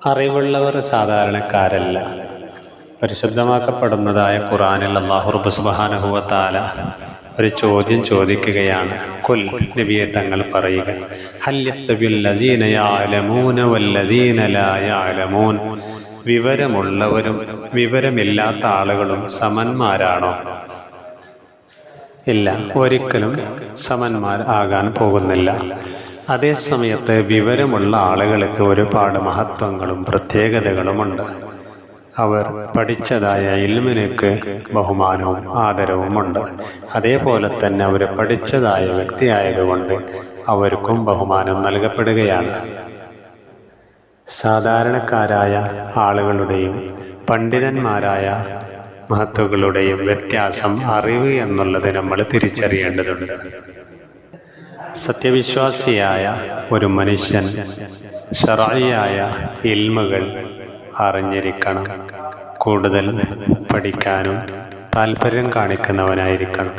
അറിവുള്ളവർ സാധാരണക്കാരല്ല. പരിശുദ്ധമാക്കപ്പെടുന്നതായ ഖുർആനിൽ അല്ലാഹു സുബ്ഹാനഹു വ തആല ഒരു ചോദ്യം ചോദിക്കുകയാണ്. ഖുൽ, നബിയെ തങ്ങൾ പറയുക, ഹൽ യസ്തവിൽ ലദീന യഅലമൂന വല്ലദീന ലാ യഅലമൂൻ, വിവരമുള്ളവരും വിവരമില്ലാത്ത ആളുകളും സമന്മാരാണോ? ഇല്ല, ഒരിക്കലും സമന്മാർ ആകാൻ പോകുന്നില്ല. അതേസമയത്ത് വിവരമുള്ള ആളുകൾക്ക് ഒരുപാട് മഹത്വങ്ങളും പ്രത്യേകതകളുമുണ്ട്. അവർ പഠിച്ചതായ ഇൽമിനക്ക് ബഹുമാനവും ആദരവുമുണ്ട്. അതേപോലെ തന്നെ അവർ പഠിച്ചതായ വ്യക്തിയായതുകൊണ്ട് അവർക്കും ബഹുമാനം നൽകപ്പെടുകയാണ്. സാധാരണക്കാരായ ആളുകളുടെയും പണ്ഡിതന്മാരായ മഹത്തുക്കളുടെയും വ്യത്യാസം അറിവ് എന്നുള്ളത് നമ്മൾ തിരിച്ചറിയേണ്ടതുണ്ട്. സത്യവിശ്വാസിയായ ഒരു മനുഷ്യൻ ശർഈയായ ഇൽമുകൾ അറിഞ്ഞിരിക്കണം. കൂടുതൽ പഠിക്കാനും താല്പര്യം കാണിക്കുന്നവനായിരിക്കണം.